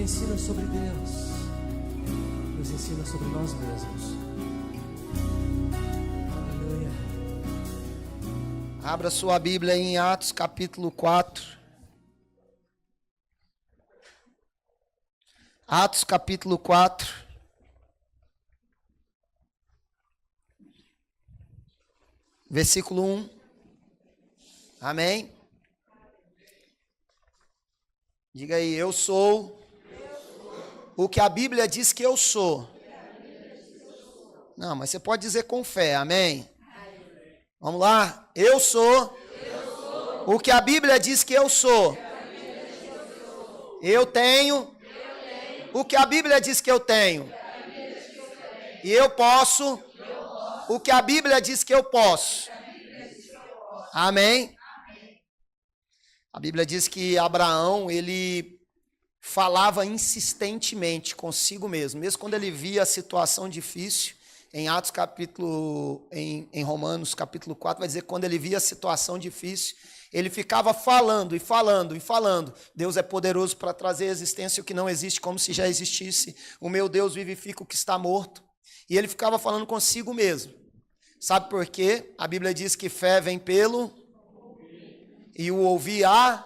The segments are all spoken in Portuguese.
ensina sobre Deus, nos ensina sobre nós mesmos. Aleluia. Abra sua Bíblia em Atos capítulo 4. Atos capítulo 4. Versículo 1. Amém? Diga aí, eu sou o que a Bíblia diz que eu sou. Não, mas você pode dizer com fé, amém? Vamos lá, eu sou o que a Bíblia diz que eu sou. Eu tenho o que a Bíblia diz que eu tenho. E eu posso o que a Bíblia diz que eu posso. Amém? A Bíblia diz que Abraão, ele falava insistentemente consigo mesmo quando ele via a situação difícil. Em Atos capítulo, em Romanos capítulo 4, vai dizer que quando ele via a situação difícil, ele ficava falando e falando e falando. Deus é poderoso para trazer à existência o que não existe, como se já existisse. O meu Deus vivifica o que está morto. E ele ficava falando consigo mesmo. Sabe por quê? A Bíblia diz que fé vem pelo e o ouvir a.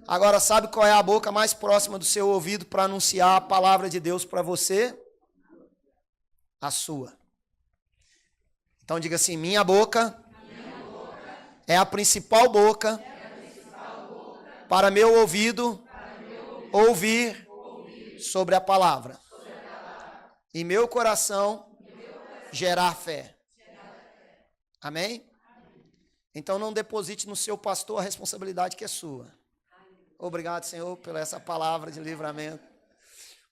Agora, sabe qual é a boca mais próxima do seu ouvido para anunciar a palavra de Deus para você? A sua. Então diga assim, minha boca é a principal boca para meu ouvido ouvir sobre a palavra. E meu coração gerar fé. Amém? Então não deposite no seu pastor a responsabilidade que é sua. Obrigado, Senhor, pela essa palavra de livramento.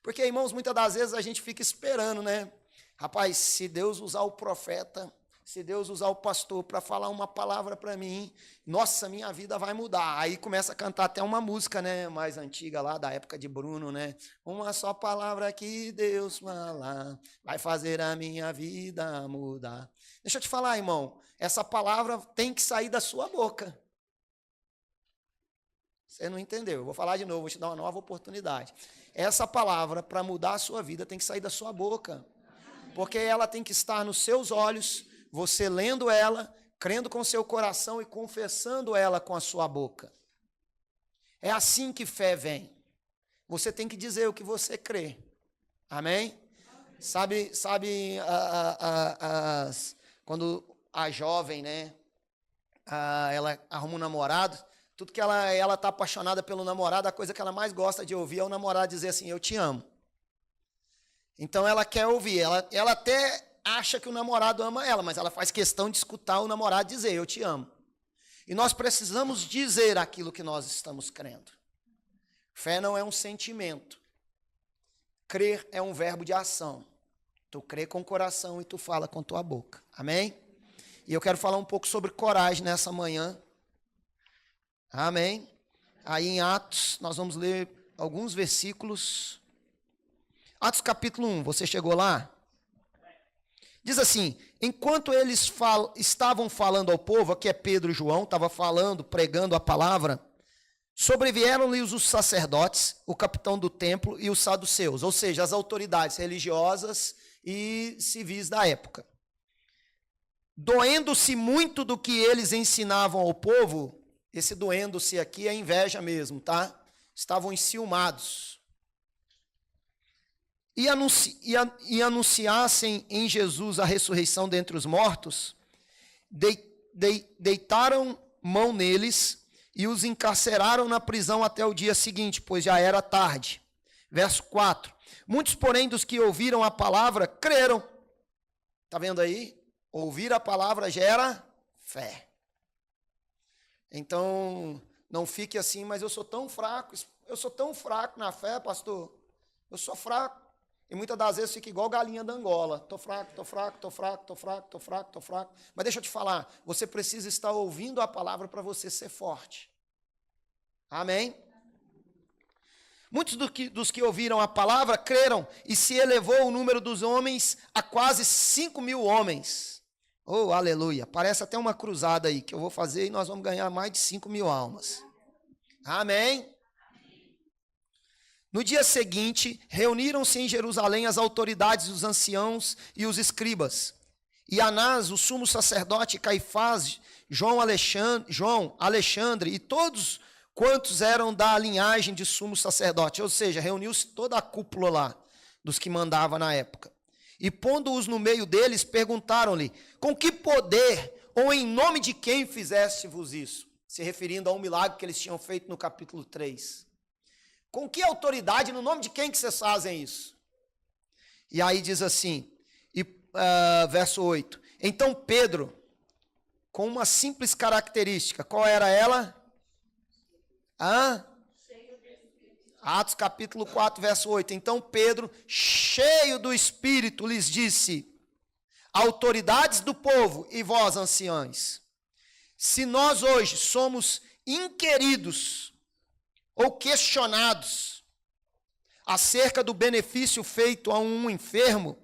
Porque, irmãos, muitas das vezes a gente fica esperando, né? Rapaz, se Deus usar o profeta, se Deus usar o pastor para falar uma palavra para mim, nossa, minha vida vai mudar. Aí começa a cantar até uma música, né, mais antiga lá, da época de Bruno, né? Uma só palavra que Deus fala vai fazer a minha vida mudar. Deixa eu te falar, irmão, essa palavra tem que sair da sua boca. Você não entendeu, eu vou falar de novo, vou te dar uma nova oportunidade. Essa palavra, para mudar a sua vida, tem que sair da sua boca. Porque ela tem que estar nos seus olhos, você lendo ela, crendo com seu coração e confessando ela com a sua boca. É assim que fé vem. Você tem que dizer o que você crê. Amém? Sabe quando a jovem, né, ela arruma um namorado, tudo que ela está apaixonada pelo namorado, a coisa que ela mais gosta de ouvir é o namorado dizer assim, eu te amo. Então ela quer ouvir, ela até acha que o namorado ama ela, mas ela faz questão de escutar o namorado dizer, eu te amo. E nós precisamos dizer aquilo que nós estamos crendo. Fé não é um sentimento. Crer é um verbo de ação. Tu crê com o coração e tu fala com tua boca. Amém? E eu quero falar um pouco sobre coragem nessa manhã. Amém? Aí em Atos, nós vamos ler alguns versículos. Atos capítulo 1, você chegou lá? Diz assim, enquanto eles estavam falando ao povo, aqui é Pedro e João, estava falando, pregando a palavra, sobrevieram-lhes os sacerdotes, o capitão do templo e os saduceus, ou seja, as autoridades religiosas e civis da época. Doendo-se muito do que eles ensinavam ao povo, esse doendo-se aqui é inveja mesmo, tá? Estavam enciumados. E anunciassem em Jesus a ressurreição dentre os mortos, deitaram mão neles e os encarceraram na prisão até o dia seguinte, pois já era tarde. Verso 4. Muitos, porém, dos que ouviram a palavra, creram. Está vendo aí? Ouvir a palavra gera fé. Então, não fique assim, mas eu sou tão fraco na fé, pastor. Eu sou fraco. E muitas das vezes fica igual galinha da Angola. Tô fraco. Mas deixa eu te falar, você precisa estar ouvindo a palavra para você ser forte. Amém? Muitos dos que ouviram a palavra creram e se elevou o número dos homens a quase 5.000 homens. Oh, aleluia. Parece até uma cruzada aí que eu vou fazer e nós vamos ganhar mais de 5.000 almas. Amém? No dia seguinte, reuniram-se em Jerusalém as autoridades, os anciãos e os escribas. E Anás, o sumo sacerdote, Caifás, João, Alexandre e todos quantos eram da linhagem de sumo sacerdote. Ou seja, reuniu-se toda a cúpula lá, dos que mandava na época. E pondo-os no meio deles, perguntaram-lhe, com que poder ou em nome de quem fizeste-vos isso? Se referindo a um milagre que eles tinham feito no capítulo 3. Com que autoridade, no nome de quem que vocês fazem isso? E aí diz assim, verso 8. Então Pedro, com uma simples característica, qual era ela? Atos capítulo 4, verso 8. Então Pedro, cheio do Espírito, lhes disse, autoridades do povo e vós, anciãos, se nós hoje somos inquiridos ou questionados acerca do benefício feito a um enfermo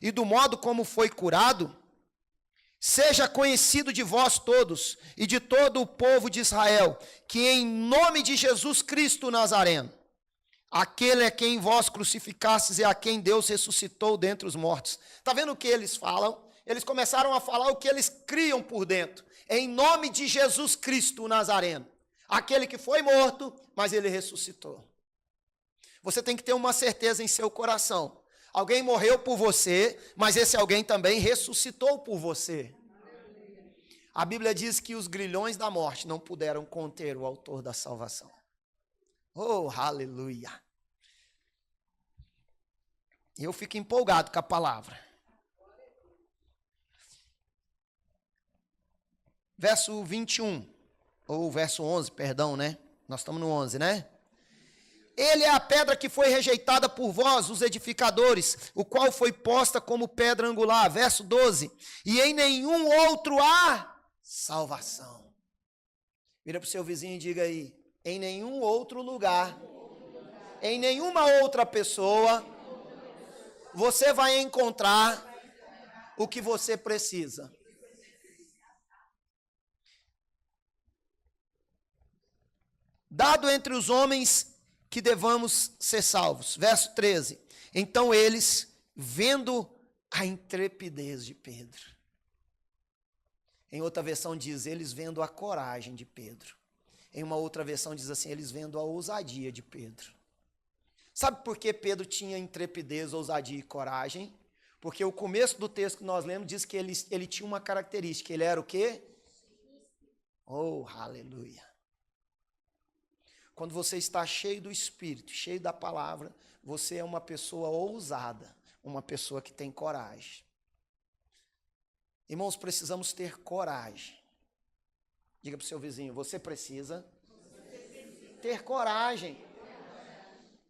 e do modo como foi curado, seja conhecido de vós todos e de todo o povo de Israel, que em nome de Jesus Cristo Nazareno, aquele a quem vós crucificastes e a quem Deus ressuscitou dentre os mortos. Está vendo o que eles falam? Eles começaram a falar o que eles criam por dentro. Em nome de Jesus Cristo Nazareno, aquele que foi morto, mas ele ressuscitou. Você tem que ter uma certeza em seu coração. Alguém morreu por você, mas esse alguém também ressuscitou por você. A Bíblia diz que os grilhões da morte não puderam conter o autor da salvação. Oh, aleluia! E eu fico empolgado com a palavra. Verso 21, ou verso 11, perdão, né? Nós estamos no 11, né? Ele é a pedra que foi rejeitada por vós, os edificadores, o qual foi posta como pedra angular. Verso 12. E em nenhum outro há salvação. Vira para o seu vizinho e diga aí. Em nenhum outro lugar, em nenhuma outra pessoa, você vai encontrar o que você precisa. Dado entre os homens que devamos ser salvos. Verso 13. Então eles, vendo a intrepidez de Pedro. Em outra versão diz, eles vendo a coragem de Pedro. Em uma outra versão diz assim, eles vendo a ousadia de Pedro. Sabe por que Pedro tinha intrepidez, ousadia e coragem? Porque o começo do texto que nós lemos diz que ele tinha uma característica. Ele era o quê? Oh, aleluia. Quando você está cheio do Espírito, cheio da palavra, você é uma pessoa ousada, uma pessoa que tem coragem. Irmãos, precisamos ter coragem. Diga para o seu vizinho, você precisa ter coragem.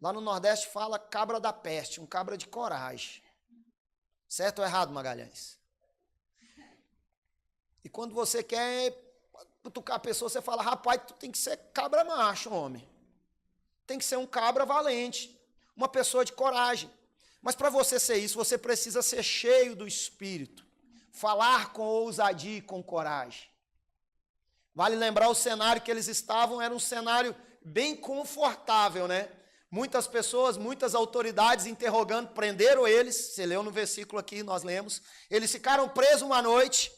Lá no Nordeste fala cabra da peste, um cabra de coragem. Certo ou errado, Magalhães? E quando você quer cutucar a pessoa, você fala, rapaz, tu tem que ser cabra macho, homem. Tem que ser um cabra valente, uma pessoa de coragem. Mas para você ser isso, você precisa ser cheio do Espírito. Falar com ousadia e com coragem. Vale lembrar o cenário que eles estavam, era um cenário bem confortável, né? Muitas pessoas, muitas autoridades interrogando, prenderam eles. Você leu no versículo aqui, nós lemos. Eles ficaram presos uma noite.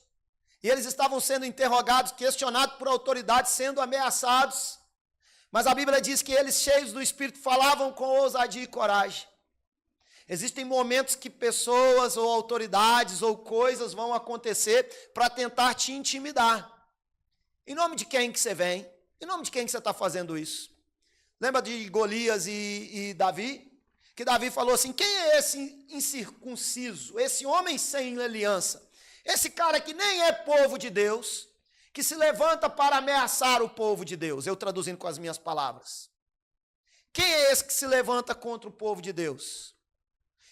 E eles estavam sendo interrogados, questionados por autoridades, sendo ameaçados. Mas a Bíblia diz que eles, cheios do Espírito, falavam com ousadia e coragem. Existem momentos que pessoas ou autoridades ou coisas vão acontecer para tentar te intimidar. Em nome de quem que você vem? Em nome de quem que você está fazendo isso? Lembra de Golias e Davi? Que Davi falou assim, quem é esse incircunciso, esse homem sem aliança? Esse cara que nem é povo de Deus, que se levanta para ameaçar o povo de Deus. Eu traduzindo com as minhas palavras. Quem é esse que se levanta contra o povo de Deus?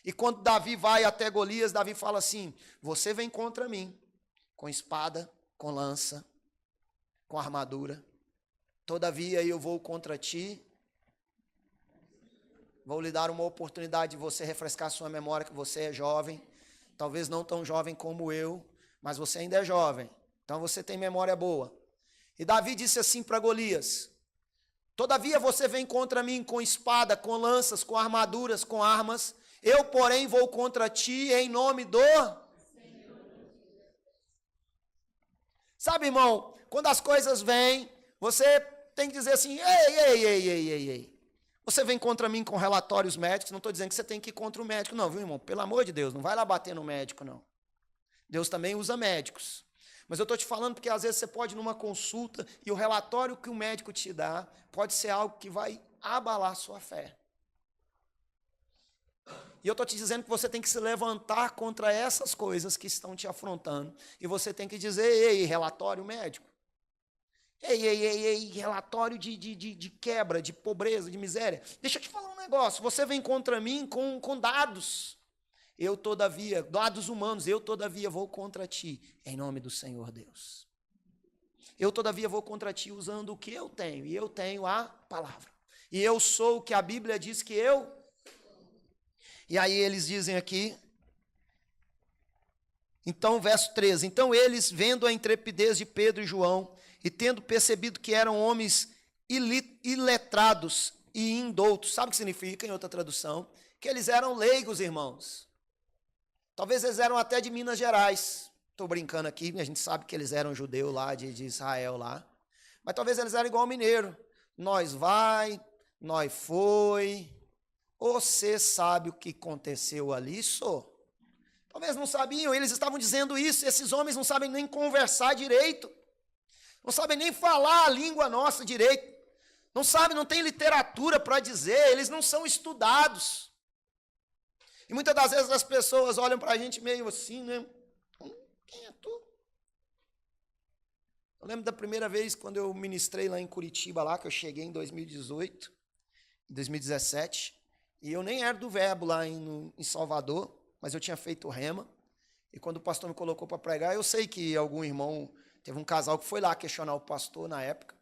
E quando Davi vai até Golias, Davi fala assim, você vem contra mim, com espada, com lança, com armadura. Todavia eu vou contra ti. Vou lhe dar uma oportunidade de você refrescar sua memória, que você é jovem. Talvez não tão jovem como eu, mas você ainda é jovem. Então você tem memória boa. E Davi disse assim para Golias, Todavia você vem contra mim com espada, com lanças, com armaduras, com armas. Eu, porém, vou contra ti em nome do Senhor. Sabe, irmão, quando as coisas vêm, você tem que dizer assim, ei. Você vem contra mim com relatórios médicos, não estou dizendo que você tem que ir contra o médico, não, viu, irmão? Pelo amor de Deus, não vai lá bater no médico, não. Deus também usa médicos. Mas eu estou te falando porque às vezes você pode ir numa consulta e o relatório que o médico te dá pode ser algo que vai abalar a sua fé. E eu estou te dizendo que você tem que se levantar contra essas coisas que estão te afrontando. E você tem que dizer, ei, relatório médico. Ei, relatório de quebra, de pobreza, de miséria. Deixa eu te falar um negócio, você vem contra mim com dados. Eu, todavia, dados humanos, eu, todavia, vou contra ti, em nome do Senhor Deus. Eu, todavia, vou contra ti usando o que eu tenho, e eu tenho a palavra. E eu sou o que a Bíblia diz que eu... E aí eles dizem aqui, então, verso 13, então eles, vendo a intrepidez de Pedro e João, e tendo percebido que eram homens iletrados e indoutos, sabe o que significa em outra tradução? Que eles eram leigos, irmãos. Talvez eles eram até de Minas Gerais. Estou brincando aqui, a gente sabe que eles eram judeus lá, de Israel lá. Mas talvez eles eram igual mineiro. Nós vai, nós foi. Você sabe o que aconteceu ali, só? Talvez não sabiam, eles estavam dizendo isso. Esses homens não sabem nem conversar direito. Não sabem nem falar a língua nossa direito. Não sabem, não tem literatura para dizer, eles não são estudados. E muitas das vezes as pessoas olham para a gente meio assim, né? Quem é tu? Eu lembro da primeira vez quando eu ministrei lá em Curitiba, lá, que eu cheguei em 2018, 2017, e eu nem era do Verbo lá em Salvador, mas eu tinha feito rema, e quando o pastor me colocou para pregar, eu sei que algum irmão, teve um casal que foi lá questionar o pastor na época,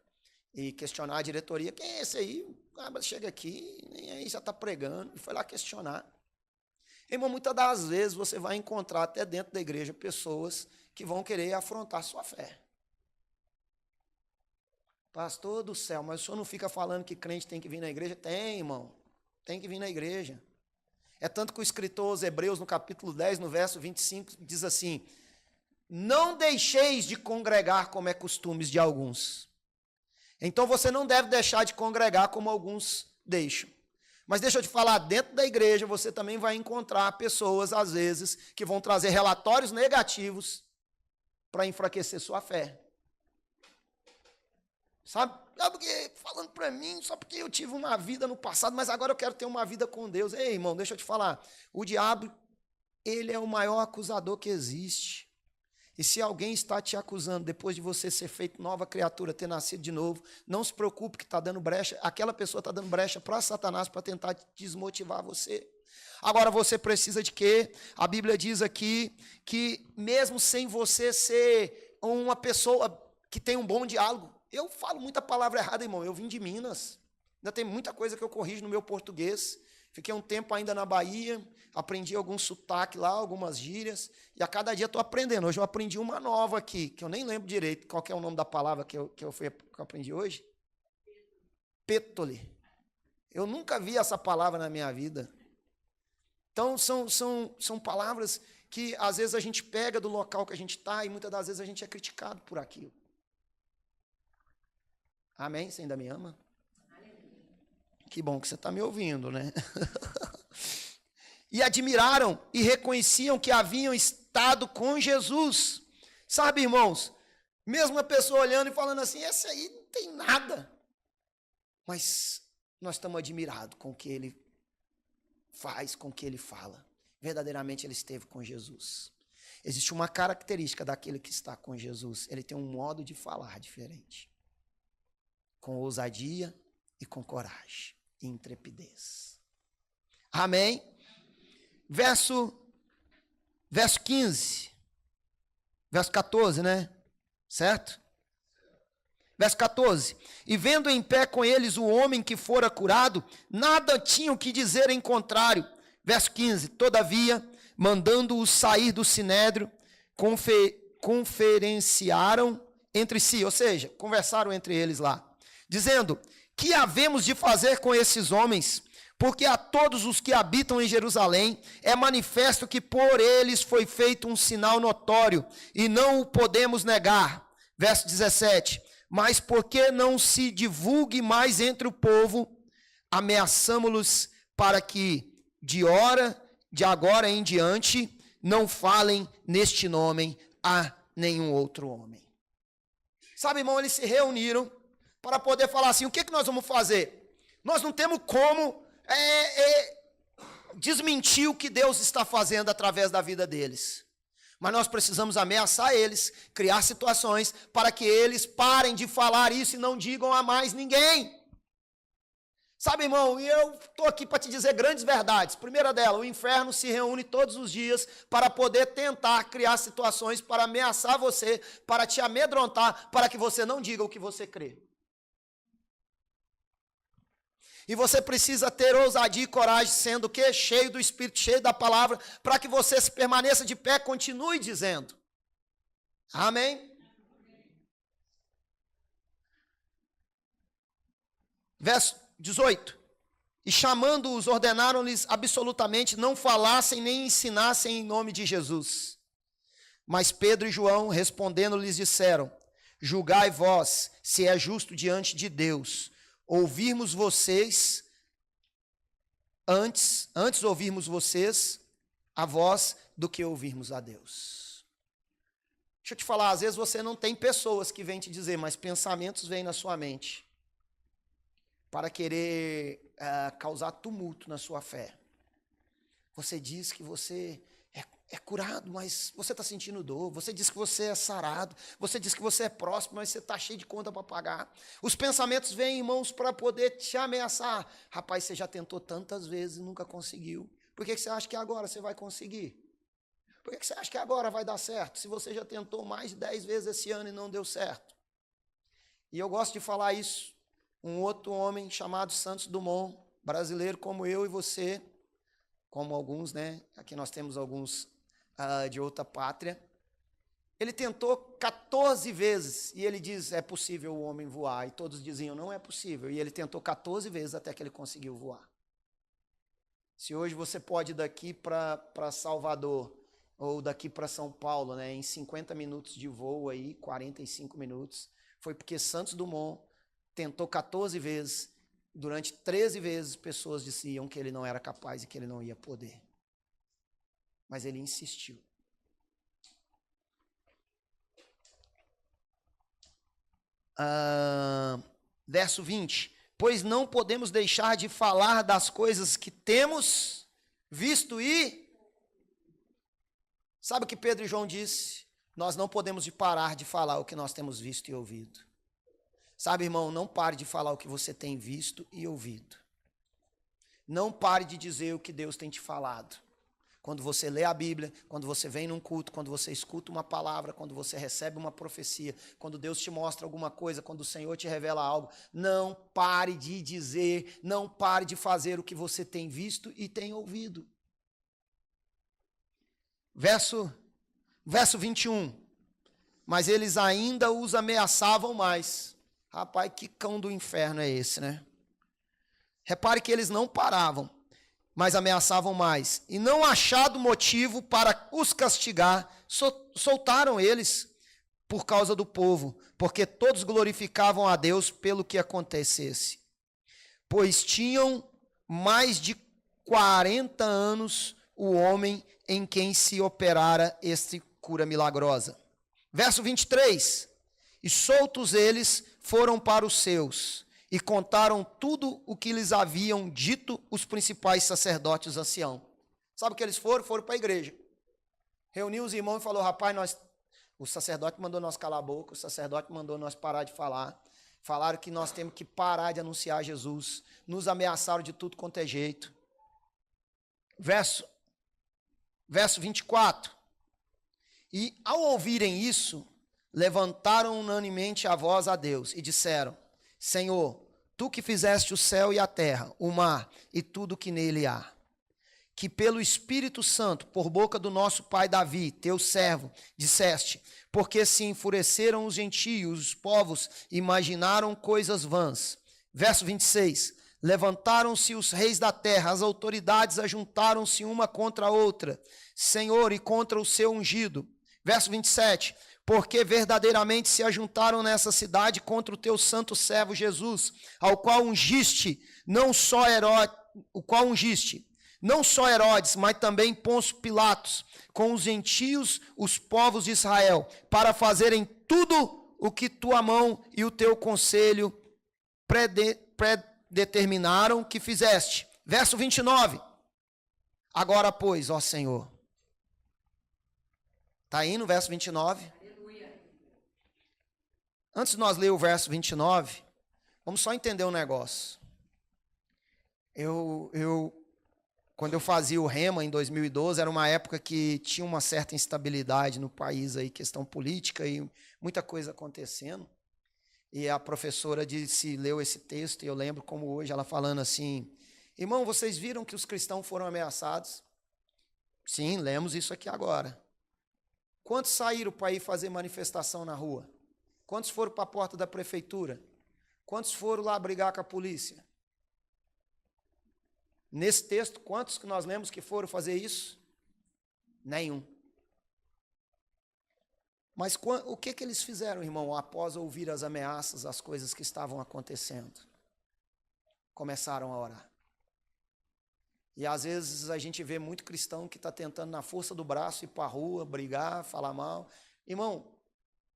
e questionar a diretoria, quem é esse aí? Ah, chega aqui, nem aí já está pregando, e foi lá questionar. Irmão, muitas das vezes você vai encontrar até dentro da igreja pessoas que vão querer afrontar sua fé. Pastor do céu, mas o senhor não fica falando que crente tem que vir na igreja? Tem, irmão, tem que vir na igreja. É tanto que o escritor aos Hebreus, no capítulo 10, no verso 25, diz assim, não deixeis de congregar como é costumes de alguns. Então você não deve deixar de congregar como alguns deixam. Mas deixa eu te falar, dentro da igreja você também vai encontrar pessoas, às vezes, que vão trazer relatórios negativos para enfraquecer sua fé. Sabe? Porque, falando para mim, só porque eu tive uma vida no passado, mas agora eu quero ter uma vida com Deus. Ei, irmão, deixa eu te falar, o diabo, ele é o maior acusador que existe. E se alguém está te acusando depois de você ser feito nova criatura, ter nascido de novo, não se preocupe que está dando brecha, aquela pessoa está dando brecha para Satanás para tentar desmotivar você. Agora você precisa de quê? A Bíblia diz aqui que mesmo sem você ser uma pessoa que tem um bom diálogo, eu falo muita palavra errada, irmão, eu vim de Minas, ainda tem muita coisa que eu corrijo no meu português. Fiquei um tempo ainda na Bahia, aprendi algum sotaque lá, algumas gírias, e a cada dia estou aprendendo. Hoje eu aprendi uma nova aqui, que eu nem lembro direito qual que é o nome da palavra que eu aprendi hoje. Pétole. Eu nunca vi essa palavra na minha vida. Então, são palavras que às vezes a gente pega do local que a gente está e muitas das vezes a gente é criticado por aquilo. Amém? Você ainda me ama? Que bom que você está me ouvindo, né? E admiraram e reconheciam que haviam estado com Jesus. Sabe, irmãos, mesmo a pessoa olhando e falando assim, esse aí não tem nada. Mas nós estamos admirados com o que ele faz, com o que ele fala. Verdadeiramente ele esteve com Jesus. Existe uma característica daquele que está com Jesus. Ele tem um modo de falar diferente. Com ousadia e com coragem e intrepidez. Amém? Verso 15. Verso 14, né? Certo? Verso 14. E vendo em pé com eles o homem que fora curado, nada tinham que dizer em contrário. Verso 15. Todavia, mandando-os sair do sinédrio, conferenciaram entre si, ou seja, conversaram entre eles lá, dizendo, que havemos de fazer com esses homens? Porque a todos os que habitam em Jerusalém é manifesto que por eles foi feito um sinal notório, e não o podemos negar. Verso 17. Mas porque não se divulgue mais entre o povo, ameaçamo-los para que de agora em diante, não falem neste nome a nenhum outro homem. Sabe, irmão, eles se reuniram para poder falar assim, o que nós vamos fazer? Nós não temos como desmentir o que Deus está fazendo através da vida deles. Mas nós precisamos ameaçar eles, criar situações para que eles parem de falar isso e não digam a mais ninguém. Sabe, irmão, e eu estou aqui para te dizer grandes verdades. Primeira dela, o inferno se reúne todos os dias para poder tentar criar situações para ameaçar você, para te amedrontar, para que você não diga o que você crê. E você precisa ter ousadia e coragem, sendo o quê? Cheio do Espírito, cheio da palavra, para que você se permaneça de pé, continue dizendo. Amém? Verso 18. E chamando-os, ordenaram-lhes absolutamente não falassem nem ensinassem em nome de Jesus. Mas Pedro e João, respondendo, lhes disseram: julgai vós se é justo diante de Deus ouvirmos vocês, antes ouvirmos vocês a voz do que ouvirmos a Deus. Deixa eu te falar, às vezes você não tem pessoas que vêm te dizer, mas pensamentos vêm na sua mente para querer causar tumulto na sua fé. Você diz que você é curado, mas você está sentindo dor. Você diz que você é sarado. Você diz que você é próspero, mas você está cheio de conta para pagar. Os pensamentos vêm, irmãos, para poder te ameaçar. Rapaz, você já tentou tantas vezes e nunca conseguiu. Por que você acha que agora você vai conseguir? Por que você acha que agora vai dar certo? Se você já tentou mais de 10 vezes esse ano e não deu certo. E eu gosto de falar isso. Um outro homem chamado Santos Dumont, brasileiro como eu e você, como alguns, né? Aqui nós temos alguns de outra pátria. Ele tentou 14 vezes e ele diz, é possível o homem voar. E todos diziam, não é possível. E ele tentou 14 vezes até que ele conseguiu voar. Se hoje você pode ir daqui para Salvador ou daqui para São Paulo, né, em 50 minutos de voo aí, 45 minutos, foi porque Santos Dumont tentou 14 vezes. Durante 13 vezes, pessoas diziam que ele não era capaz e que ele não ia poder. Mas ele insistiu. Verso 20. Pois não podemos deixar de falar das coisas que temos visto e... Sabe o que Pedro e João disse? Nós não podemos parar de falar o que nós temos visto e ouvido. Sabe, irmão, não pare de falar o que você tem visto e ouvido. Não pare de dizer o que Deus tem te falado. Quando você lê a Bíblia, quando você vem num culto, quando você escuta uma palavra, quando você recebe uma profecia, quando Deus te mostra alguma coisa, quando o Senhor te revela algo, não pare de dizer, não pare de fazer o que você tem visto e tem ouvido. Verso 21. Mas eles ainda os ameaçavam mais. Rapaz, que cão do inferno é esse, né? Repare que eles não paravam, mas ameaçavam mais. E não achado motivo para os castigar, soltaram eles por causa do povo, porque todos glorificavam a Deus pelo que acontecesse. Pois tinham mais de 40 anos o homem em quem se operara esta cura milagrosa. Verso 23. E soltos eles foram para os seus, e contaram tudo o que lhes haviam dito os principais sacerdotes anciãos. Sabe o que eles foram? Foram para a igreja. Reuniu os irmãos e falou, rapaz, o sacerdote mandou nós calar a boca, o sacerdote mandou nós parar de falar. Falaram que nós temos que parar de anunciar Jesus. Nos ameaçaram de tudo quanto é jeito. Verso 24. E ao ouvirem isso, levantaram unanimemente a voz a Deus e disseram, Senhor, tu que fizeste o céu e a terra, o mar e tudo que nele há, que pelo Espírito Santo, por boca do nosso pai Davi, teu servo, disseste, porque se enfureceram os gentios, os povos imaginaram coisas vãs, Verso 26. Levantaram-se os reis da terra, as autoridades ajuntaram-se uma contra a outra, Senhor, e contra o seu ungido. Verso 27. Porque verdadeiramente se ajuntaram nessa cidade contra o teu santo servo Jesus, ao qual ungiste, não só Herodes, mas também Pôncio Pilatos, com os gentios, os povos de Israel, para fazerem tudo o que tua mão e o teu conselho predeterminaram que fizeste. Verso 29. Agora, pois, ó Senhor. Está aí no verso 29? Antes de nós ler o verso 29, vamos só entender um negócio. Quando eu fazia o Rema em 2012, era uma época que tinha uma certa instabilidade no país, aí, questão política e muita coisa acontecendo. E a professora leu esse texto, e eu lembro como hoje, ela falando assim, irmão, vocês viram que os cristãos foram ameaçados? Sim, lemos isso aqui agora. Quantos saíram para ir fazer manifestação na rua? Quantos foram para a porta da prefeitura? Quantos foram lá brigar com a polícia? Nesse texto, quantos que nós lemos que foram fazer isso? Nenhum. Mas o que eles fizeram, irmão, após ouvir as ameaças, as coisas que estavam acontecendo? Começaram a orar. E às vezes a gente vê muito cristão que está tentando na força do braço ir para a rua, brigar, falar mal. Irmão,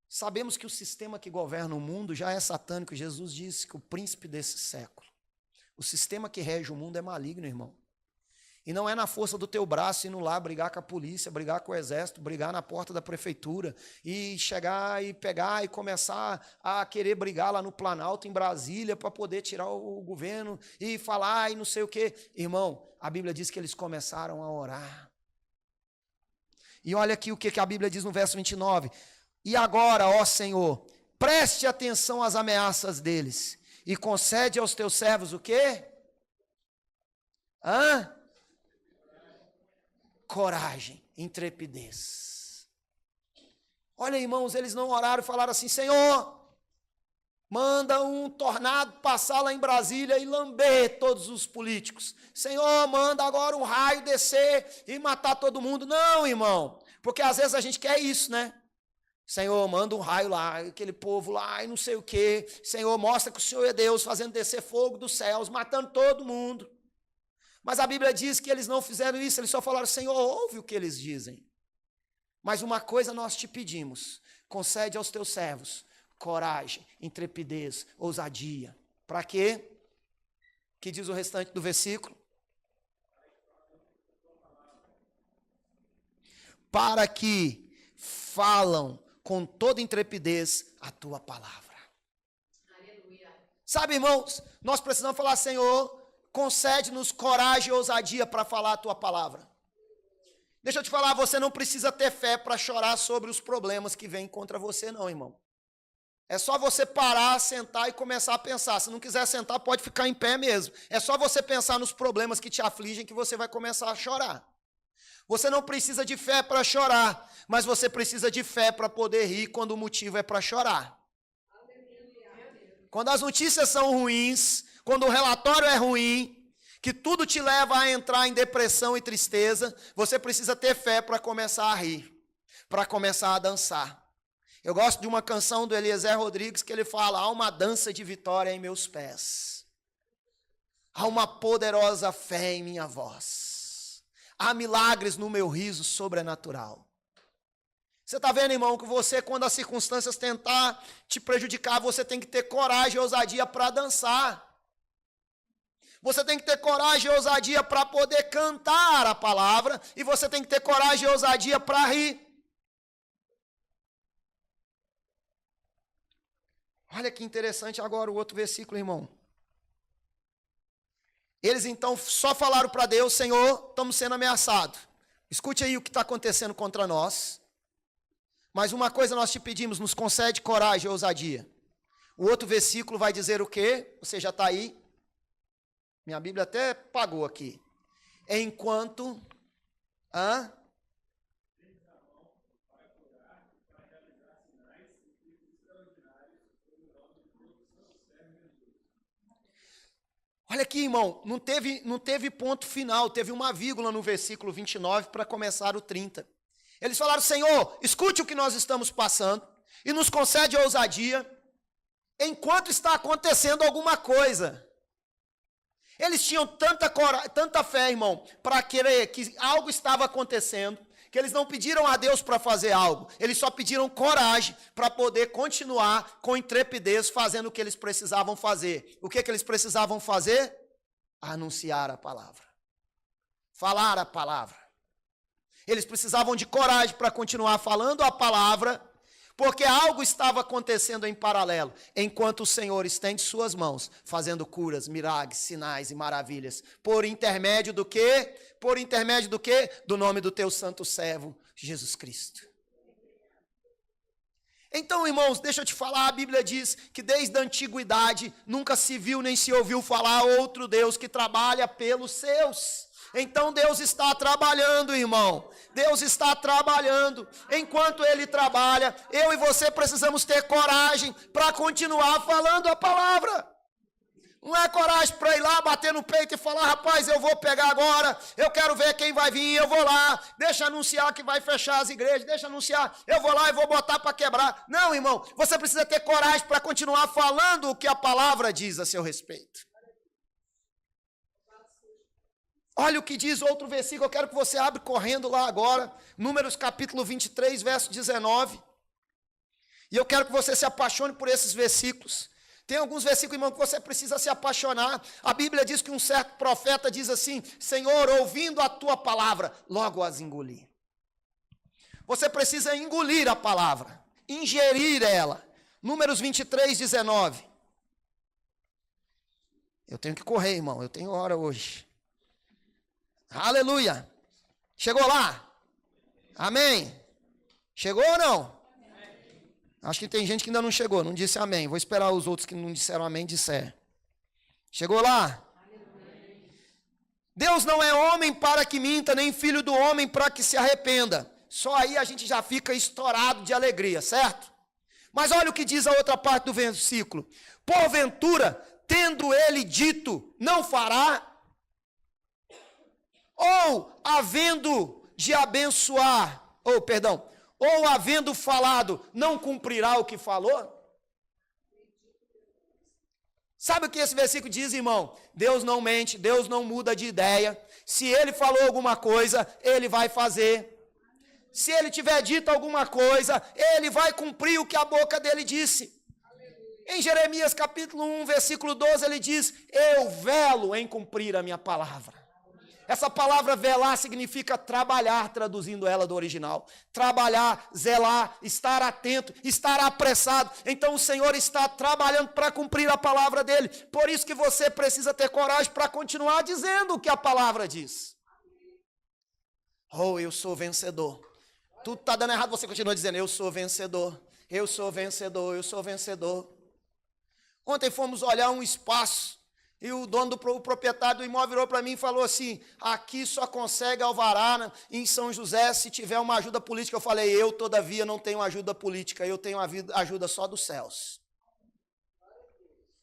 sabemos que o sistema que governa o mundo já é satânico. Jesus disse que o príncipe desse século. O sistema que rege o mundo é maligno, irmão. E não é na força do teu braço indo lá brigar com a polícia, brigar com o exército, brigar na porta da prefeitura e chegar e pegar e começar a querer brigar lá no Planalto, em Brasília, para poder tirar o governo e falar e não sei o quê. Irmão, a Bíblia diz que eles começaram a orar. E olha aqui o que a Bíblia diz no verso 29. E agora, ó Senhor, preste atenção às ameaças deles e concede aos teus servos o quê? Coragem, intrepidez. Olha, irmãos, eles não oraram e falaram assim, Senhor, manda um tornado passar lá em Brasília e lamber todos os políticos. Senhor, manda agora um raio descer e matar todo mundo. Não, irmão, porque às vezes a gente quer isso, né? Senhor, manda um raio lá, aquele povo lá e não sei o quê. Senhor, mostra que o Senhor é Deus, fazendo descer fogo dos céus, matando todo mundo. Mas a Bíblia diz que eles não fizeram isso, eles só falaram, Senhor, ouve o que eles dizem. Mas uma coisa nós te pedimos, concede aos teus servos coragem, intrepidez, ousadia. Para quê? Que diz o restante do versículo? Para que falam com toda intrepidez a tua palavra. Aleluia. Sabe, irmãos, nós precisamos falar, Senhor, concede-nos coragem e ousadia para falar a tua palavra. Deixa eu te falar, você não precisa ter fé para chorar sobre os problemas que vêm contra você, não, irmão. É só você parar, sentar e começar a pensar. Se não quiser sentar, pode ficar em pé mesmo. É só você pensar nos problemas que te afligem que você vai começar a chorar. Você não precisa de fé para chorar, mas você precisa de fé para poder rir quando o motivo é para chorar. Quando as notícias são ruins, quando o relatório é ruim, que tudo te leva a entrar em depressão e tristeza, você precisa ter fé para começar a rir, para começar a dançar. Eu gosto de uma canção do Eliezer Rodrigues que ele fala, há uma dança de vitória em meus pés, há uma poderosa fé em minha voz. Há milagres no meu riso sobrenatural. Você está vendo, irmão, que você, quando as circunstâncias tentar te prejudicar, você tem que ter coragem e ousadia para dançar. Você tem que ter coragem e ousadia para poder cantar a palavra, e você tem que ter coragem e ousadia para rir. Olha que interessante agora o outro versículo, irmão. Eles então só falaram para Deus, Senhor, estamos sendo ameaçados. Escute aí o que está acontecendo contra nós. Mas uma coisa nós te pedimos, nos concede coragem e ousadia. O outro versículo vai dizer o quê? Você já está aí? Minha Bíblia até pagou aqui. Enquanto... Olha aqui, irmão, não teve ponto final, teve uma vírgula no versículo 29 para começar o 30. Eles falaram: Senhor, escute o que nós estamos passando e nos concede ousadia enquanto está acontecendo alguma coisa. Eles tinham tanta fé, irmão, para crer que algo estava acontecendo, que eles não pediram a Deus para fazer algo, eles só pediram coragem para poder continuar com intrepidez fazendo o que eles precisavam fazer. O que eles precisavam fazer? Anunciar a palavra, falar a palavra. Eles precisavam de coragem para continuar falando a palavra, porque algo estava acontecendo em paralelo, enquanto o Senhor estende suas mãos, fazendo curas, milagres, sinais e maravilhas. Por intermédio do quê? Por intermédio do quê? Do nome do teu santo servo, Jesus Cristo. Então, irmãos, deixa eu te falar, a Bíblia diz que desde a antiguidade nunca se viu nem se ouviu falar outro Deus que trabalha pelos seus. Então Deus está trabalhando, irmão. Deus está trabalhando. Enquanto Ele trabalha, eu e você precisamos ter coragem para continuar falando a palavra. Não é coragem para ir lá, bater no peito e falar: rapaz, eu vou pegar agora, eu quero ver quem vai vir, eu vou lá, deixa anunciar que vai fechar as igrejas, deixa anunciar, eu vou lá e vou botar para quebrar. Não, irmão, você precisa ter coragem para continuar falando o que a palavra diz a seu respeito. Olha o que diz outro versículo, eu quero que você abra correndo lá agora, Números capítulo 23, verso 19. E eu quero que você se apaixone por esses versículos. Tem alguns versículos, irmão, que você precisa se apaixonar. A Bíblia diz que um certo profeta diz assim: Senhor, ouvindo a tua palavra, logo as engoli. Você precisa engolir a palavra, ingerir ela. Números 23, 19. Eu tenho que correr, irmão, eu tenho hora hoje. Aleluia. Chegou lá? Amém. Chegou ou não? Acho que tem gente que ainda não chegou, não disse amém. Vou esperar os outros que não disseram amém disser. Chegou lá? Deus não é homem para que minta, nem filho do homem para que se arrependa. Só aí a gente já fica estourado de alegria, certo? Mas olha o que diz a outra parte do versículo. Porventura, tendo ele dito, não fará? Ou havendo de abençoar, ou havendo falado, não cumprirá o que falou? Sabe o que esse versículo diz, irmão? Deus não mente, Deus não muda de ideia. Se Ele falou alguma coisa, Ele vai fazer. Se Ele tiver dito alguma coisa, Ele vai cumprir o que a boca dele disse. Em Jeremias capítulo 1, versículo 12, ele diz: eu velo em cumprir a minha palavra. Essa palavra velar significa trabalhar, traduzindo ela do original. Trabalhar, zelar, estar atento, estar apressado. Então o Senhor está trabalhando para cumprir a palavra dele. Por isso que você precisa ter coragem para continuar dizendo o que a palavra diz. Oh, eu sou vencedor. Tudo está dando errado, você continua dizendo: eu sou vencedor, eu sou vencedor, eu sou vencedor. Ontem fomos olhar um espaço. E o dono, o proprietário do imóvel virou para mim e falou assim: aqui só consegue alvará em São José se tiver uma ajuda política. Eu falei: eu, todavia, não tenho ajuda política, eu tenho ajuda só dos céus.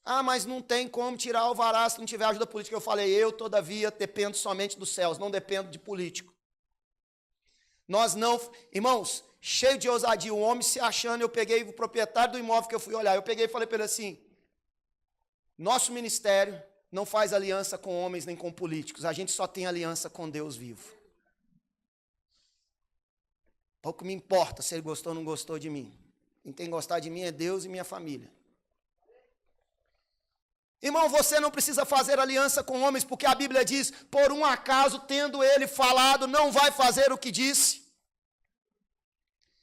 Ah, mas não tem como tirar alvará se não tiver ajuda política. Eu falei: eu, todavia, dependo somente dos céus, não dependo de político. Nós não, irmãos, cheio de ousadia, o homem se achando, eu peguei o proprietário do imóvel que eu fui olhar, eu peguei e falei para ele assim: nosso ministério não faz aliança com homens nem com políticos. A gente só tem aliança com Deus vivo. Pouco me importa se ele gostou ou não gostou de mim. Quem tem que gostar de mim é Deus e minha família. Irmão, você não precisa fazer aliança com homens, porque a Bíblia diz: por um acaso, tendo ele falado, não vai fazer o que disse.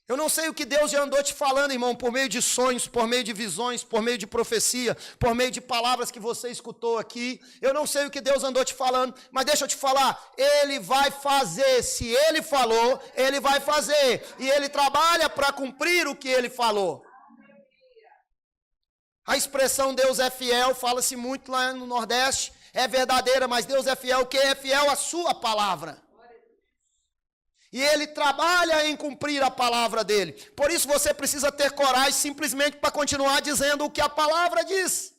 Eu não sei o que Deus já andou te falando, irmão, por meio de sonhos, por meio de visões, por meio de profecia, por meio de palavras que você escutou aqui. Eu não sei o que Deus andou te falando, mas deixa eu te falar, Ele vai fazer. Se Ele falou, Ele vai fazer. E Ele trabalha para cumprir o que Ele falou. A expressão Deus é fiel, fala-se muito lá no Nordeste, é verdadeira, mas Deus é fiel, o que é fiel? A sua palavra. E Ele trabalha em cumprir a palavra dEle. Por isso você precisa ter coragem simplesmente para continuar dizendo o que a palavra diz.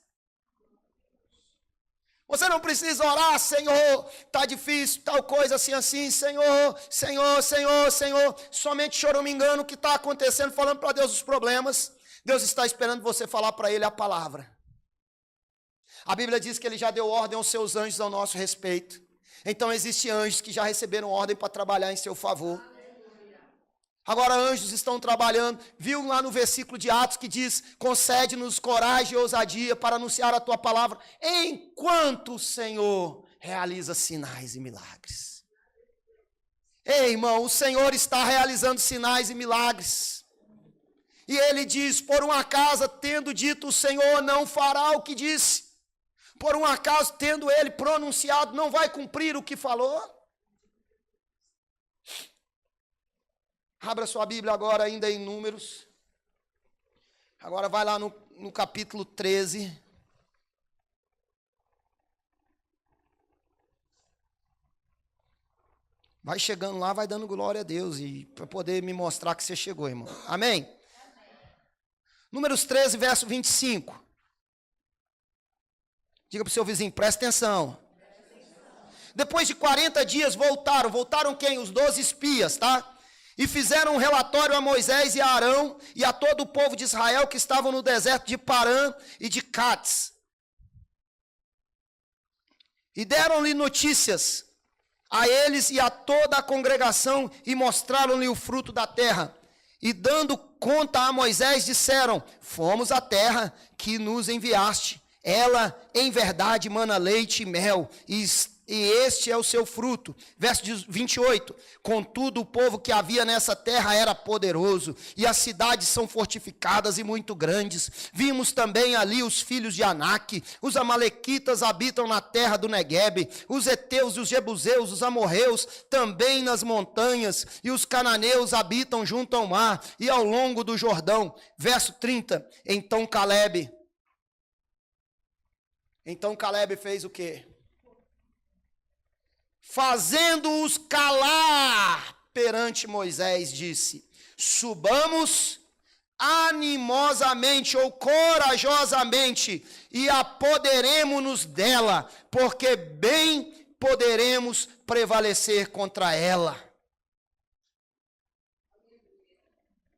Você não precisa orar, Senhor, está difícil, tal coisa assim, Senhor, Senhor, Senhor, Senhor. Somente choramingando o que está acontecendo, falando para Deus os problemas. Deus está esperando você falar para Ele a palavra. A Bíblia diz que Ele já deu ordem aos seus anjos ao nosso respeito. Então existem anjos que já receberam ordem para trabalhar em seu favor. Agora anjos estão trabalhando. Viu lá no versículo de Atos que diz: concede-nos coragem e ousadia para anunciar a tua palavra, enquanto o Senhor realiza sinais e milagres. Ei, irmão, o Senhor está realizando sinais e milagres. E ele diz: por um acaso, tendo dito o Senhor, não fará o que disse. Por um acaso, tendo ele pronunciado, não vai cumprir o que falou. Abra sua Bíblia agora ainda em Números. Agora vai lá no capítulo 13. Vai chegando lá, vai dando glória a Deus. E para poder me mostrar que você chegou, irmão. Amém? Amém. Números 13, verso 25. Diga para o seu vizinho, presta atenção. Depois de 40 dias voltaram. Voltaram quem? Os 12 espias, tá? E fizeram um relatório a Moisés e a Arão e a todo o povo de Israel que estavam no deserto de Parã e de Cádiz. E deram-lhe notícias a eles e a toda a congregação e mostraram-lhe o fruto da terra. E dando conta a Moisés, disseram: fomos à terra que nos enviaste. Ela, em verdade, mana leite e mel, e este é o seu fruto. Verso 28. Contudo, o povo que havia nessa terra era poderoso, e as cidades são fortificadas e muito grandes. Vimos também ali os filhos de Anak. Os amalequitas habitam na terra do Neguebe, os heteus e os jebuseus, os amorreus, também nas montanhas, e os cananeus habitam junto ao mar e ao longo do Jordão. Verso 30. Então Caleb fez o quê? Fazendo-os calar perante Moisés, disse: subamos animosamente ou corajosamente e apoderemo-nos dela, porque bem poderemos prevalecer contra ela.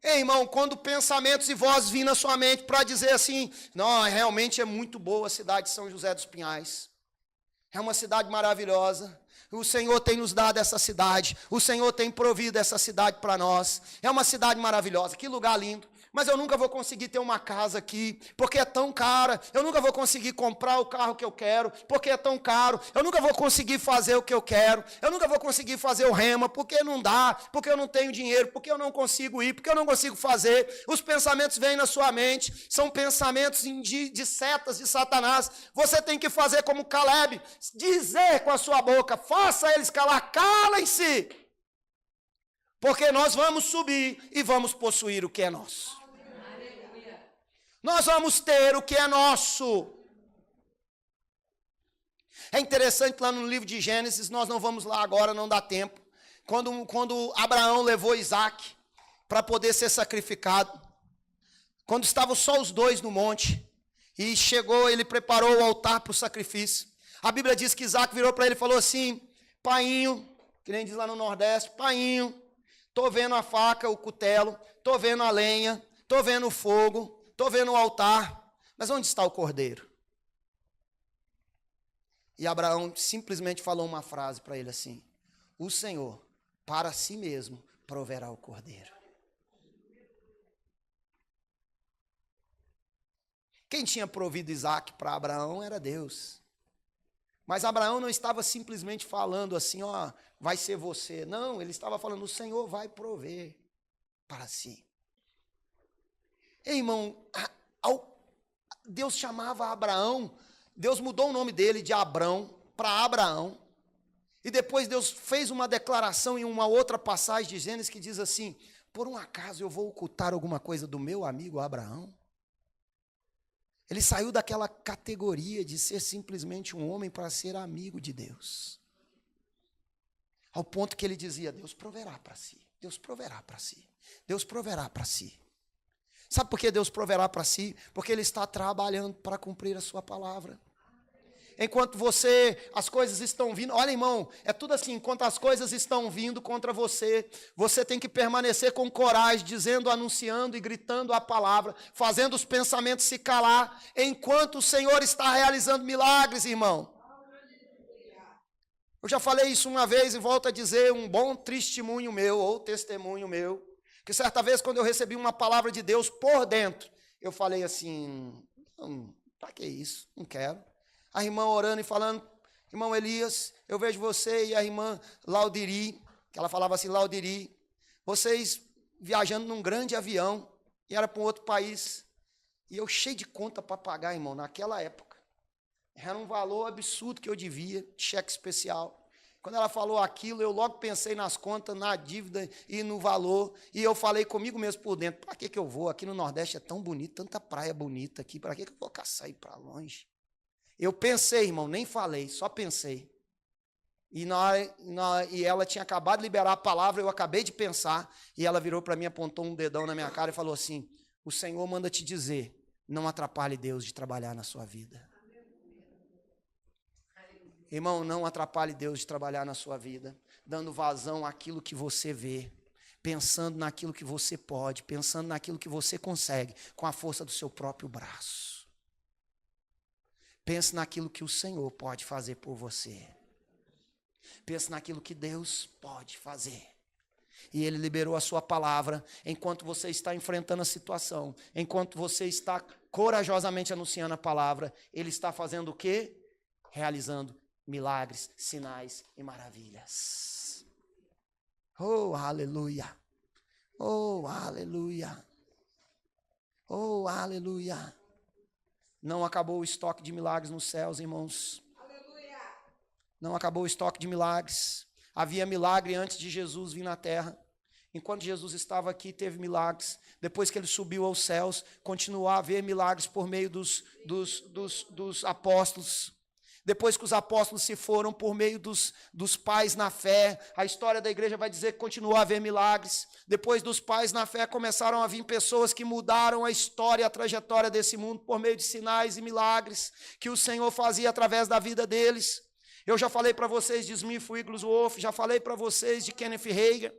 Ei, irmão, quando pensamentos e vozes vêm na sua mente para dizer assim: não, realmente é muito boa a cidade de São José dos Pinhais. É uma cidade maravilhosa. O Senhor tem nos dado essa cidade. O Senhor tem provido essa cidade para nós. É uma cidade maravilhosa. Que lugar lindo. Mas eu nunca vou conseguir ter uma casa aqui, porque é tão cara. Eu nunca vou conseguir comprar o carro que eu quero, porque é tão caro. Eu nunca vou conseguir fazer o que eu quero. Eu nunca vou conseguir fazer o rema, porque não dá, porque eu não tenho dinheiro, porque eu não consigo ir, porque eu não consigo fazer. Os pensamentos vêm na sua mente, são pensamentos de setas de Satanás. Você tem que fazer como Caleb, dizer com a sua boca: faça eles calar, calem-se, porque nós vamos subir e vamos possuir o que é nosso. Nós vamos ter o que é nosso. É interessante lá no livro de Gênesis, nós não vamos lá agora, não dá tempo. Quando Abraão levou Isaac para poder ser sacrificado, quando estavam só os dois no monte, e chegou, ele preparou o altar para o sacrifício. A Bíblia diz que Isaac virou para ele e falou assim: painho, que nem diz lá no Nordeste, painho, estou vendo a faca, o cutelo, estou vendo a lenha, estou vendo o fogo, estou vendo o altar, mas onde está o cordeiro? E Abraão simplesmente falou uma frase para ele assim: o Senhor, para si mesmo, proverá o cordeiro. Quem tinha provido Isaac para Abraão era Deus. Mas Abraão não estava simplesmente falando assim: ó, vai ser você. Não, ele estava falando: o Senhor vai prover para si. Ei, irmão, Deus chamava Abraão, Deus mudou o nome dele de Abrão para Abraão, e depois Deus fez uma declaração em uma outra passagem de Gênesis que diz assim: por um acaso eu vou ocultar alguma coisa do meu amigo Abraão? Ele saiu daquela categoria de ser simplesmente um homem para ser amigo de Deus, ao ponto que ele dizia: Deus proverá para si, Deus proverá para si, Deus proverá para si. Sabe por que Deus proverá para si? Porque Ele está trabalhando para cumprir a sua palavra. enquanto as coisas estão vindo. Olha, irmão, é tudo assim, enquanto as coisas estão vindo contra você, você tem que permanecer com coragem, dizendo, anunciando e gritando a palavra, fazendo os pensamentos se calar, enquanto o Senhor está realizando milagres, irmão. Eu já falei isso uma vez e volto a dizer, um bom testemunho meu, ou testemunho meu, que certa vez quando eu recebi uma palavra de Deus por dentro, eu falei assim, para que isso? Não quero. A irmã orando e falando, irmão Elias, eu vejo você e a irmã Laudiri, que ela falava assim, Laudiri, vocês viajando num grande avião, e era para um outro país, e eu cheio de conta para pagar, irmão, naquela época. Era um valor absurdo que eu devia, cheque especial. Quando ela falou aquilo, eu logo pensei nas contas, na dívida e no valor. E eu falei comigo mesmo por dentro, para que eu vou? Aqui no Nordeste é tão bonito, tanta praia bonita aqui, para que eu vou caçar ir para longe? Eu pensei, irmão, nem falei, só pensei. E ela tinha acabado de liberar a palavra, eu acabei de pensar, e ela virou para mim, apontou um dedão na minha cara e falou assim, o Senhor manda te dizer, não atrapalhe Deus de trabalhar na sua vida. Irmão, não atrapalhe Deus de trabalhar na sua vida, dando vazão àquilo que você vê, pensando naquilo que você pode, pensando naquilo que você consegue, com a força do seu próprio braço. Pense naquilo que o Senhor pode fazer por você. Pense naquilo que Deus pode fazer. E Ele liberou a sua palavra enquanto você está enfrentando a situação, enquanto você está corajosamente anunciando a palavra, Ele está fazendo o quê? Realizando milagres, sinais e maravilhas. Oh, aleluia. Oh, aleluia. Oh, aleluia. Não acabou o estoque de milagres nos céus, irmãos. Aleluia. Não acabou o estoque de milagres. Havia milagre antes de Jesus vir na terra. Enquanto Jesus estava aqui, teve milagres. Depois que ele subiu aos céus, continuou a haver milagres por meio dos apóstolos. Depois que os apóstolos se foram por meio dos pais na fé, a história da igreja vai dizer que continuou a haver milagres. Depois dos pais na fé, começaram a vir pessoas que mudaram a história e a trajetória desse mundo por meio de sinais e milagres que o Senhor fazia através da vida deles. Eu já falei para vocês de Smith Wigglesworth, já falei para vocês de Kenneth Hagin,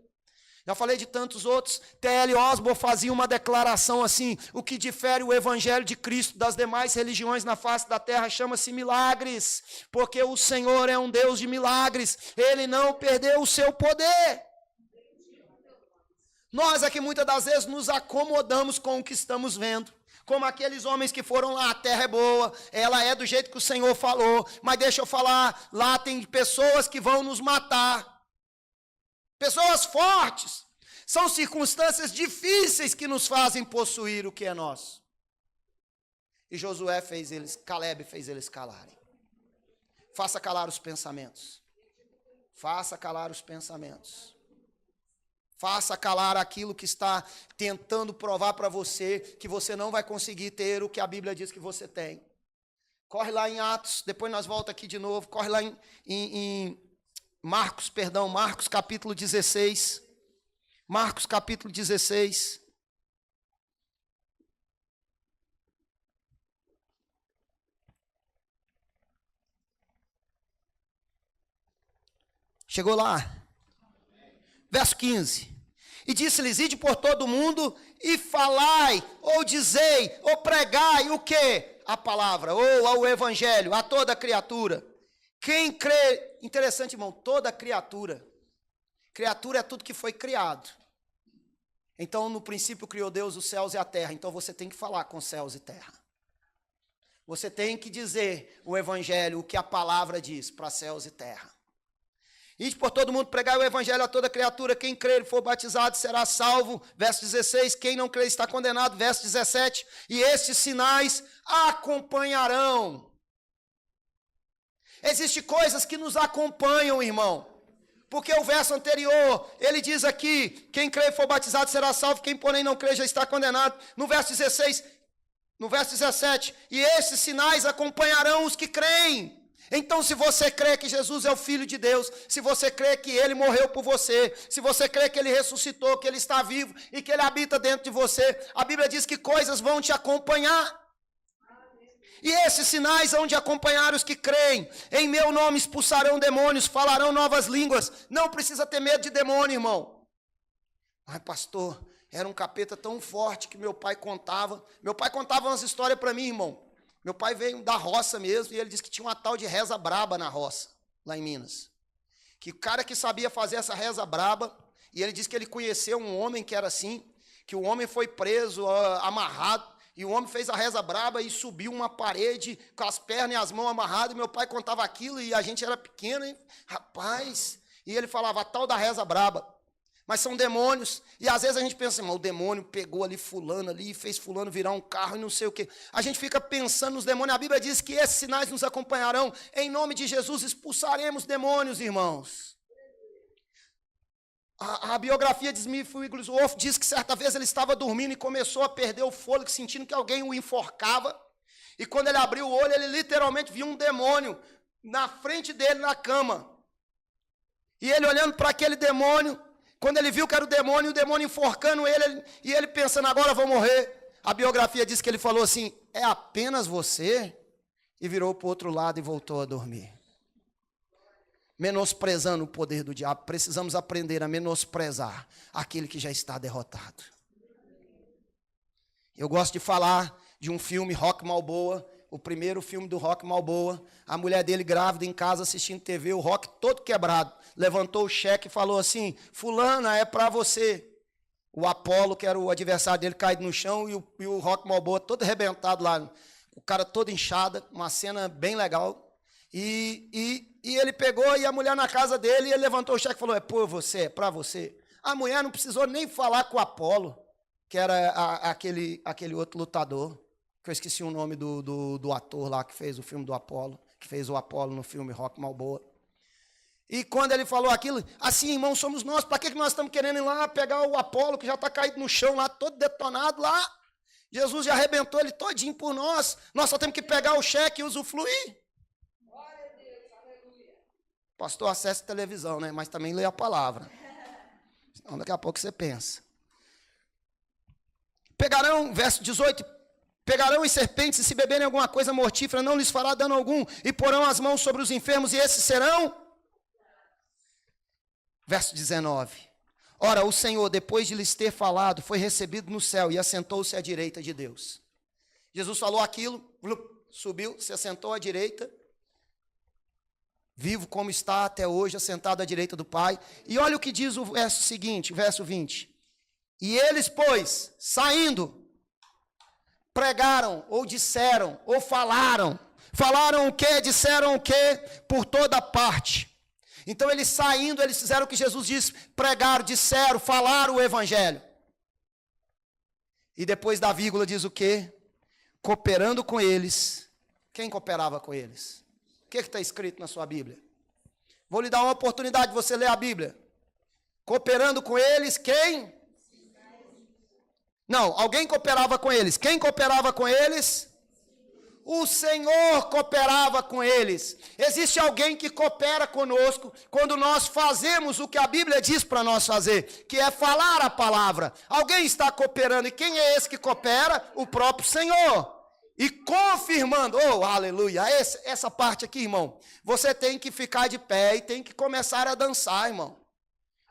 já falei de tantos outros. T.L. Osborne fazia uma declaração assim, o que difere o evangelho de Cristo das demais religiões na face da terra chama-se milagres, porque o Senhor é um Deus de milagres, Ele não perdeu o seu poder. Nós aqui muitas das vezes nos acomodamos com o que estamos vendo, como aqueles homens que foram lá, a terra é boa, ela é do jeito que o Senhor falou, mas deixa eu falar, lá tem pessoas que vão nos matar. Pessoas fortes, são circunstâncias difíceis que nos fazem possuir o que é nosso. E Josué fez eles, Caleb fez eles calarem. Faça calar os pensamentos. Faça calar os pensamentos. Faça calar aquilo que está tentando provar para você que você não vai conseguir ter o que a Bíblia diz que você tem. Corre lá em Atos, depois nós voltamos aqui de novo, corre lá em Marcos capítulo 16. Marcos capítulo 16. Chegou lá. Verso 15. E disse-lhes, ide por todo o mundo e falai, ou dizei, ou pregai o quê? A palavra, ou ao evangelho, a toda criatura. Quem crê, interessante, irmão, toda criatura. Criatura é tudo que foi criado. Então, no princípio criou Deus os céus e a terra. Então, você tem que falar com céus e terra. Você tem que dizer o evangelho, o que a palavra diz para céus e terra. Ide por todo mundo, pregai o evangelho a toda criatura. Quem crer e for batizado será salvo. Verso 16. Quem não crer está condenado. Verso 17. E estes sinais acompanharão. Existem coisas que nos acompanham, irmão. Porque o verso anterior, ele diz aqui, quem crer e for batizado será salvo, quem porém não crer já está condenado. No verso 16, no verso 17, e esses sinais acompanharão os que creem. Então, se você crê que Jesus é o Filho de Deus, se você crê que Ele morreu por você, se você crê que Ele ressuscitou, que Ele está vivo e que Ele habita dentro de você, a Bíblia diz que coisas vão te acompanhar. E esses sinais hão de acompanhar os que creem. Em meu nome expulsarão demônios, falarão novas línguas. Não precisa ter medo de demônio, irmão. Mas, pastor, era um capeta tão forte que meu pai contava. Meu pai contava umas histórias para mim, irmão. Meu pai veio da roça mesmo e ele disse que tinha uma tal de reza braba na roça, lá em Minas. Que o cara que sabia fazer essa reza braba, e ele disse que ele conheceu um homem que era assim, que o homem foi preso, amarrado, e o homem fez a reza braba e subiu uma parede com as pernas e as mãos amarradas. E meu pai contava aquilo e a gente era pequeno, hein? Rapaz. E ele falava a tal da reza braba. Mas são demônios. E às vezes a gente pensa, irmão, o demônio pegou ali fulano ali e fez fulano virar um carro e não sei o quê. A gente fica pensando nos demônios. A Bíblia diz que esses sinais nos acompanharão. Em nome de Jesus expulsaremos demônios, irmãos. A biografia de Smith Wigglesworth diz que certa vez ele estava dormindo e começou a perder o fôlego, sentindo que alguém o enforcava. E quando ele abriu o olho, ele literalmente viu um demônio na frente dele na cama. E ele olhando para aquele demônio, quando ele viu que era o demônio enforcando ele, e ele pensando, agora eu vou morrer. A biografia diz que ele falou assim, é apenas você? E virou para o outro lado e voltou a dormir. Menosprezando o poder do diabo. Precisamos aprender a menosprezar aquele que já está derrotado. Eu gosto de falar de um filme, Rocky Balboa, o primeiro filme do Rocky Balboa. A mulher dele grávida em casa assistindo TV, o Rocky todo quebrado. Levantou o cheque e falou assim, fulana, é para você. O Apolo, que era o adversário dele, caído no chão e o Rocky Balboa todo arrebentado lá. O cara todo inchado, uma cena bem legal. E ele pegou e a mulher na casa dele, e ele levantou o cheque e falou, é por você, é para você. A mulher não precisou nem falar com o Apolo, que era aquele outro lutador, que eu esqueci o nome do ator lá que fez o filme do Apolo, que fez o Apolo no filme Rocky Balboa. E quando ele falou aquilo, assim, irmão, somos nós, para que nós estamos querendo ir lá pegar o Apolo, que já está caído no chão lá, todo detonado lá? Jesus já arrebentou ele todinho por nós só temos que pegar o cheque e usufruir. Pastor, acesse televisão, né? Mas também lê a palavra. Senão daqui a pouco você pensa. Pegarão, verso 18, pegarão as serpentes e se beberem alguma coisa mortífera, não lhes fará dano algum, e porão as mãos sobre os enfermos, e esses serão. Verso 19. Ora, o Senhor, depois de lhes ter falado, foi recebido no céu e assentou-se à direita de Deus. Jesus falou aquilo, subiu, se assentou à direita, vivo como está até hoje, assentado à direita do Pai. E olha o que diz o verso seguinte, verso 20. E eles, pois, saindo, pregaram, ou disseram, ou falaram. Falaram o quê? Disseram o quê? Por toda parte. Então, eles saindo, eles fizeram o que Jesus disse, pregaram, disseram, falaram o Evangelho. E depois da vírgula diz o quê? Cooperando com eles. Quem cooperava com eles? O que está escrito na sua Bíblia? Vou lhe dar uma oportunidade de você ler a Bíblia. Cooperando com eles, quem? Não, alguém cooperava com eles. Quem cooperava com eles? O Senhor cooperava com eles. Existe alguém que coopera conosco quando nós fazemos o que a Bíblia diz para nós fazer, que é falar a palavra. Alguém está cooperando. E quem é esse que coopera? O próprio Senhor. E confirmando, oh, aleluia, essa parte aqui, irmão, você tem que ficar de pé e tem que começar a dançar, irmão.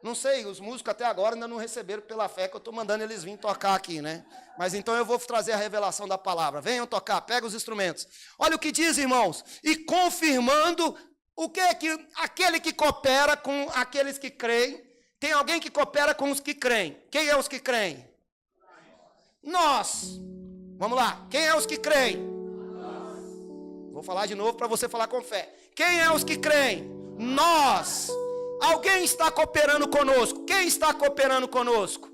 Não sei, os músicos até agora ainda não receberam pela fé que eu estou mandando eles virem tocar aqui, né? Mas então eu vou trazer a revelação da palavra. Venham tocar, pega os instrumentos. Olha o que diz, irmãos. E confirmando o que aquele que coopera com aqueles que creem. Tem alguém que coopera com os que creem. Quem é os que creem? Nós. Vamos lá. Quem é os que creem? Nós. Vou falar de novo para você falar com fé. Quem é os que creem? Nós. Alguém está cooperando conosco. Quem está cooperando conosco?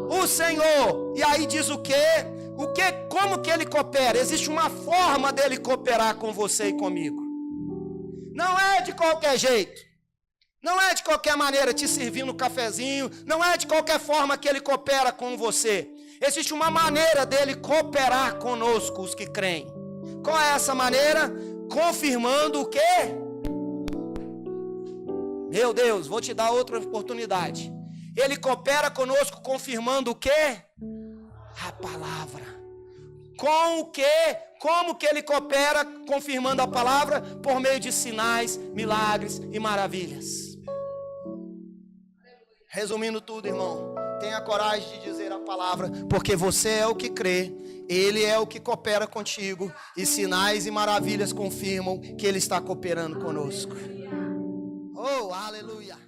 O Senhor. E aí diz o quê? Como que ele coopera? Existe uma forma dele cooperar com você e comigo. Não é de qualquer jeito. Não é de qualquer maneira te servindo um cafezinho. Não é de qualquer forma que ele coopera com você. Existe uma maneira dele cooperar conosco, os que creem. Qual é essa maneira? Confirmando o quê? Meu Deus, vou te dar outra oportunidade. Ele coopera conosco confirmando o quê? A palavra. Com o quê? Como que ele coopera confirmando a palavra? Por meio de sinais, milagres e maravilhas. Resumindo tudo, irmão, tenha coragem de dizer a palavra, porque você é o que crê, ele é o que coopera contigo, e sinais e maravilhas confirmam que ele está cooperando conosco. Oh, aleluia!